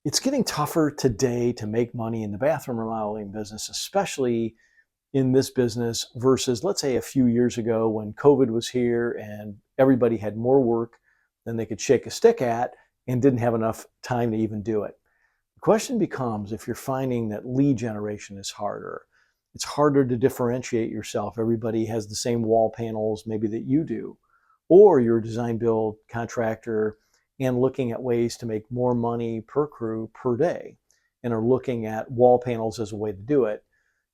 It's getting tougher today to make money in the bathroom remodeling business, especially in this business versus, let's say, a few years ago when COVID was here and everybody had more work than they could shake a stick at and didn't have enough time to even do it. The question becomes, if you're finding that lead generation is harder, it's harder to differentiate yourself. Everybody has the same wall panels maybe that you do, or you're a design build contractor and looking at ways to make more money per crew per day and are looking at wall panels as a way to do it.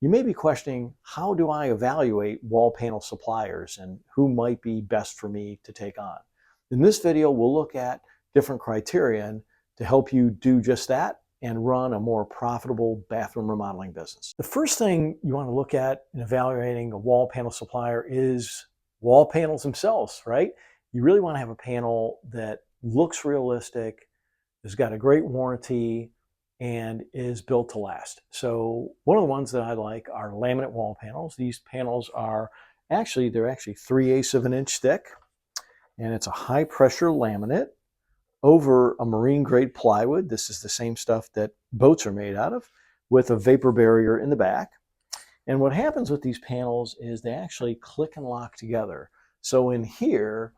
You may be questioning, how do I evaluate wall panel suppliers and who might be best for me to take on? In this video, we'll look at different criterion to help you do just that and run a more profitable bathroom remodeling business. The first thing you want to look at in evaluating a wall panel supplier is wall panels themselves, right? You really want to have a panel that looks realistic, has got a great warranty, and is built to last. So one of the ones that I like are laminate wall panels. These panels are they're actually 3/8 of an inch thick, and it's a high pressure laminate over a marine grade plywood. This is the same stuff that boats are made out of, with a vapor barrier in the back. And what happens with these panels is they actually click and lock together. So in here,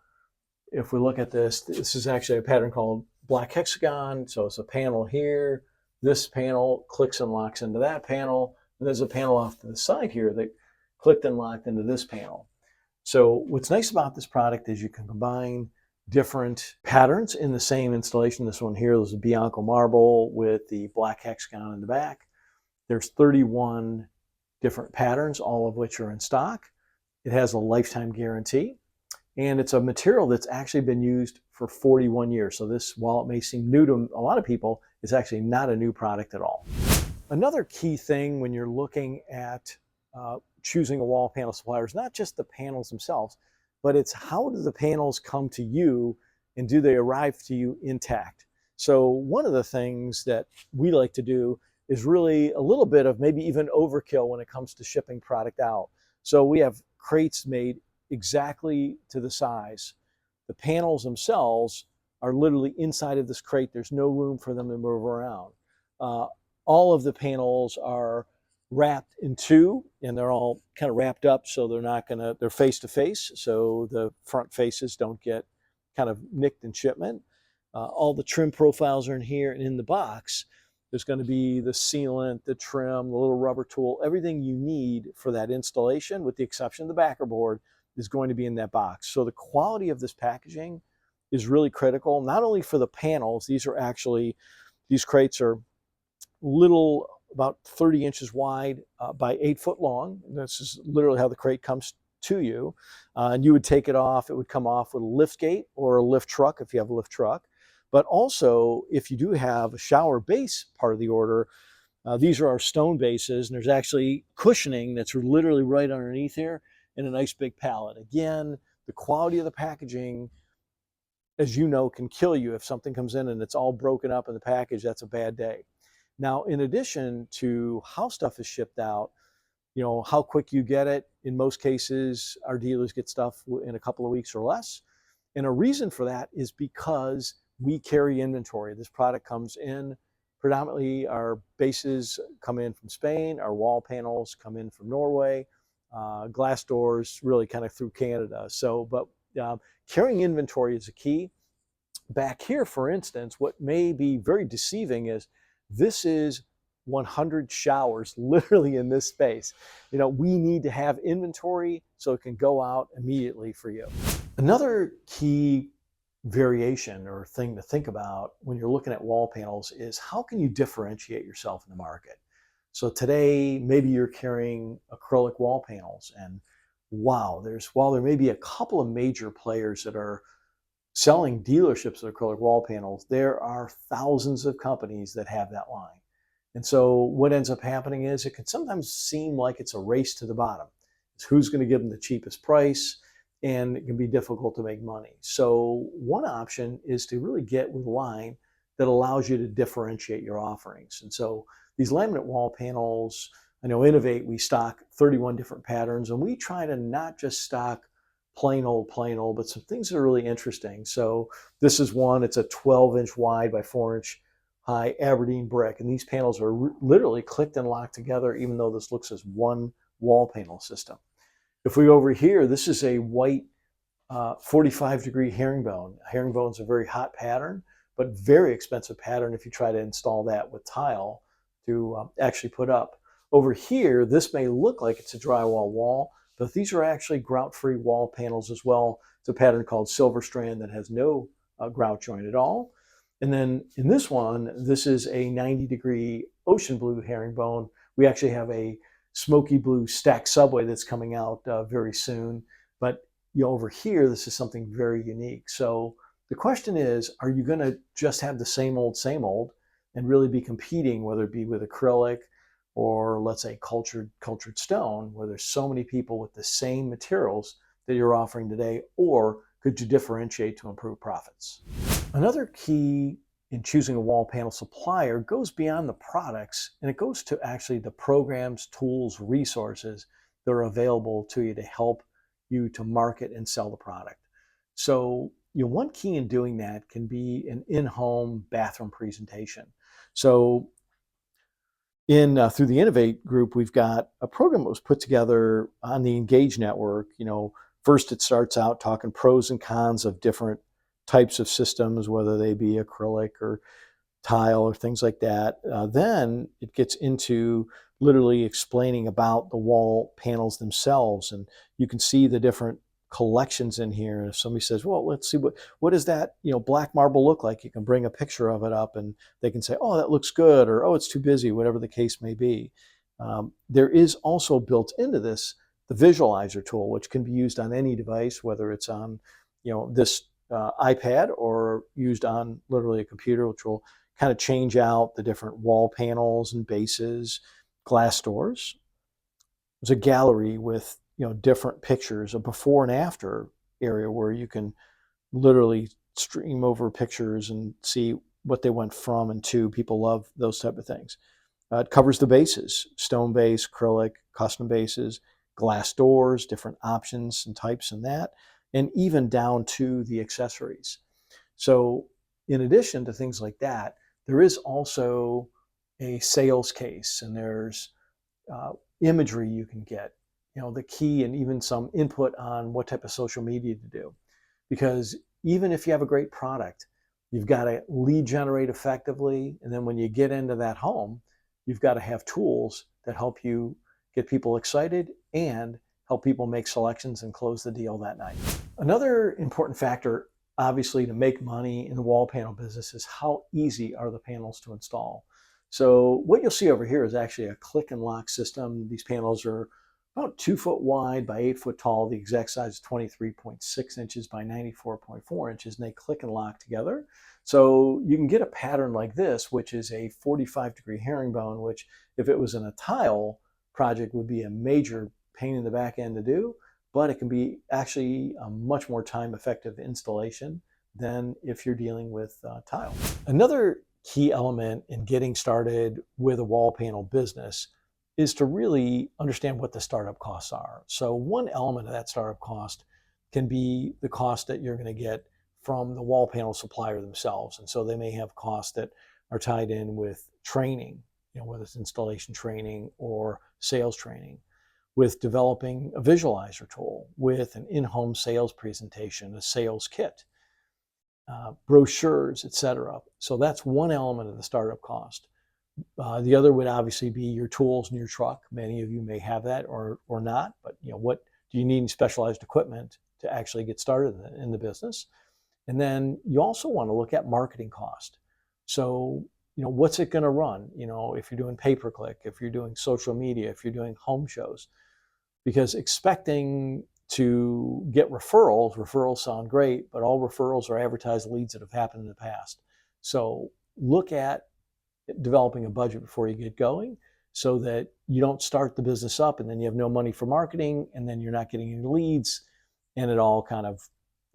if we look at this, this is actually a pattern called black hexagon. So it's a panel here. This panel clicks and locks into that panel. And there's a panel off to the side here that clicked and locked into this panel. So what's nice about this product is you can combine different patterns in the same installation. This one here is a Bianco marble with the black hexagon in the back. There's 31 different patterns, all of which are in stock. It has a lifetime guarantee. And it's a material that's actually been used for 41 years. So this, while it may seem new to a lot of people, is actually not a new product at all. Another key thing when you're looking at choosing a wall panel supplier is not just the panels themselves, but it's how do the panels come to you and do they arrive to you intact? So one of the things that we like to do is really a little bit of maybe even overkill when it comes to shipping product out. So we have crates made exactly to the size. The panels themselves are literally inside of this crate. There's no room for them to move around. All of the panels are wrapped in two, and they're all kind of wrapped up so they're face to face, so the front faces don't get kind of nicked in shipment. All the trim profiles are in here, and in the box there's going to be the sealant, the trim, the little rubber tool, everything you need for that installation, with the exception of the backer board, is going to be in that box. So the quality of this packaging is really critical, not only for the panels. These crates are about 30 inches wide by 8 foot long. This is literally how the crate comes to you. And you would take it off. It would come off with a lift gate or a lift truck if you have a lift truck. But also, if you do have a shower base part of the order, these are our stone bases, and there's actually cushioning that's literally right underneath here in a nice big pallet. Again, the quality of the packaging, as you know, can kill you. If something comes in and it's all broken up in the package, that's a bad day. Now, in addition to how stuff is shipped out, how quick you get it. In most cases, our dealers get stuff in a couple of weeks or less. And a reason for that is because we carry inventory. This product comes in predominantly, our bases come in from Spain, our wall panels come in from Norway, glass doors really kind of through Canada. But carrying inventory is a key. Back here, for instance, what may be very deceiving is this is 100 showers literally in this space. We need to have inventory so it can go out immediately for you. Another key variation or thing to think about when you're looking at wall panels is how can you differentiate yourself in the market? So today, maybe you're carrying acrylic wall panels, and while there may be a couple of major players that are selling dealerships of acrylic wall panels, there are thousands of companies that have that line. And so what ends up happening is it can sometimes seem like it's a race to the bottom. It's who's going to give them the cheapest price, and it can be difficult to make money. So one option is to really get with a line that allows you to differentiate your offerings. And so these laminate wall panels, I know Innovate, we stock 31 different patterns, and we try to not just stock plain old, but some things that are really interesting. So this is one, it's a 12-inch wide by 4-inch high Aberdeen brick. And these panels are literally clicked and locked together, even though this looks as one wall panel system. If we go over here, this is a white 45-degree herringbone. Herringbone is a very hot pattern, but very expensive pattern if you try to install that with tile to actually put up. Over here, this may look like it's a drywall wall, but these are actually grout-free wall panels as well. It's a pattern called Silver Strand that has no grout joint at all. And then in this one, this is a 90-degree ocean blue herringbone. We actually have a smoky blue stacked subway that's coming out very soon. But over here, this is something very unique. So the question is, are you going to just have the same old, and really be competing, whether it be with acrylic or let's say cultured stone, where there's so many people with the same materials that you're offering today, or could you differentiate to improve profits? Another key in choosing a wall panel supplier goes beyond the products, and it goes to actually the programs, tools, resources that are available to you to help you to market and sell the product. So one key in doing that can be an in-home bathroom presentation. So through the Innovate group, we've got a program that was put together on the Engage network. First it starts out talking pros and cons of different types of systems, whether they be acrylic or tile or things like that. Then it gets into literally explaining about the wall panels themselves, and you can see the different collections in here. And if somebody says, well, let's see what does that black marble look like, you can bring a picture of it up and they can say, oh, that looks good, or oh, it's too busy, whatever the case may be. There is also built into this the visualizer tool, which can be used on any device, whether it's on this iPad or used on literally a computer, which will kind of change out the different wall panels and bases, glass doors. There's a gallery with different pictures, a before and after area where you can literally stream over pictures and see what they went from and to. People love those type of things. It covers the bases, stone base, acrylic, custom bases, glass doors, different options and types in that, and even down to the accessories. So in addition to things like that, there is also a sales case, and there's imagery you can get, the key, and even some input on what type of social media to do. Because even if you have a great product, you've got to lead generate effectively. And then when you get into that home, you've got to have tools that help you get people excited and help people make selections and close the deal that night. Another important factor, obviously, to make money in the wall panel business is how easy are the panels to install. So what you'll see over here is actually a click and lock system. These panels are about 2 foot wide by 8 foot tall. The exact size is 23.6 inches by 94.4 inches, and they click and lock together. So you can get a pattern like this, which is a 45-degree herringbone, which if it was in a tile project would be a major pain in the back end to do, but it can be actually a much more time-effective installation than if you're dealing with tile. Another key element in getting started with a wall panel business is to really understand what the startup costs are. So one element of that startup cost can be the cost that you're going to get from the wall panel supplier themselves. And so they may have costs that are tied in with training, whether it's installation training or sales training, with developing a visualizer tool, with an in-home sales presentation, a sales kit, brochures, etc. So that's one element of the startup cost. The other would obviously be your tools and your truck. Many of you may have that or not, but what do you need in specialized equipment to actually get started in the business? And then you also want to look at marketing cost. So what's it going to run? If you're doing pay-per-click, if you're doing social media, if you're doing home shows, because expecting to get referrals sound great, but all referrals are advertised leads that have happened in the past. So look at developing a budget before you get going, so that you don't start the business up and then you have no money for marketing, and then you're not getting any leads, and it all kind of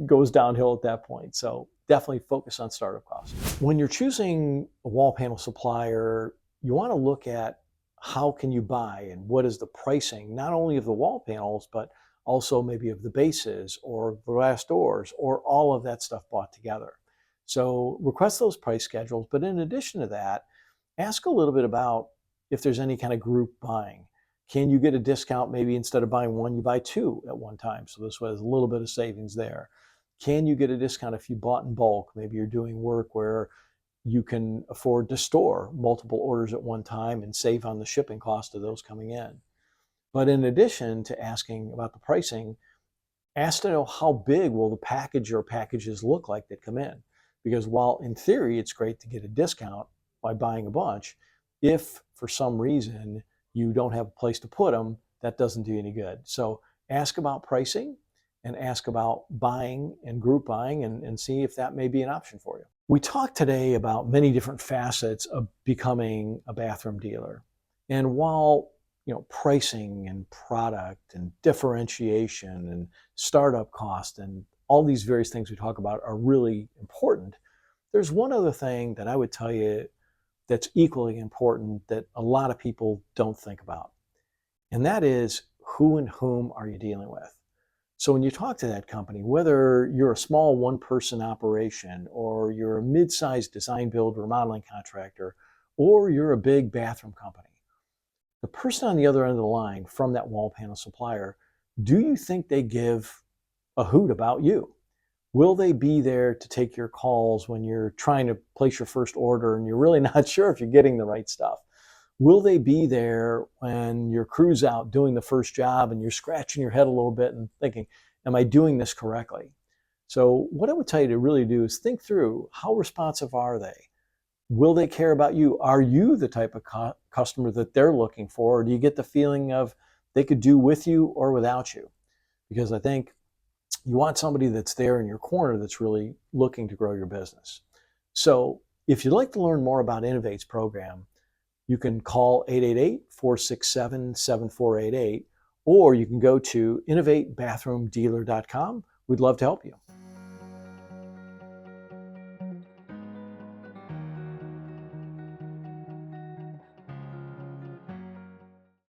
goes downhill at that point. So definitely focus on startup costs. When you're choosing a wall panel supplier, you want to look at how can you buy and what is the pricing, not only of the wall panels, but also maybe of the bases or glass doors or all of that stuff bought together. So request those price schedules. But in addition to that, ask a little bit about if there's any kind of group buying. Can you get a discount? Maybe instead of buying one, you buy two at one time. So this way there's a little bit of savings there. Can you get a discount if you bought in bulk? Maybe you're doing work where you can afford to store multiple orders at one time and save on the shipping cost of those coming in. But in addition to asking about the pricing, ask to know how big will the package or packages look like that come in. Because while in theory it's great to get a discount by buying a bunch, if for some reason you don't have a place to put them, that doesn't do you any good. So ask about pricing and ask about buying and group buying and see if that may be an option for you. We talked today about many different facets of becoming a bathroom dealer. And while pricing and product and differentiation and startup cost and all these various things we talk about are really important, there's one other thing that I would tell you that's equally important that a lot of people don't think about. And that is, who and whom are you dealing with? So when you talk to that company, whether you're a small one-person operation or you're a mid-sized design build remodeling contractor or you're a big bathroom company, the person on the other end of the line from that wall panel supplier, do you think they give a hoot about you? Will they be there to take your calls when you're trying to place your first order and you're really not sure if you're getting the right stuff? Will they be there when your crew's out doing the first job and you're scratching your head a little bit and thinking, am I doing this correctly? So what I would tell you to really do is think through, how responsive are they? Will they care about you? Are you the type of customer that they're looking for? Or do you get the feeling of they could do with you or without you? Because I think you want somebody that's there in your corner that's really looking to grow your business. So if you'd like to learn more about Innovate's program, you can call 888-467-7488, or you can go to innovatebathroomdealer.com. We'd love to help you.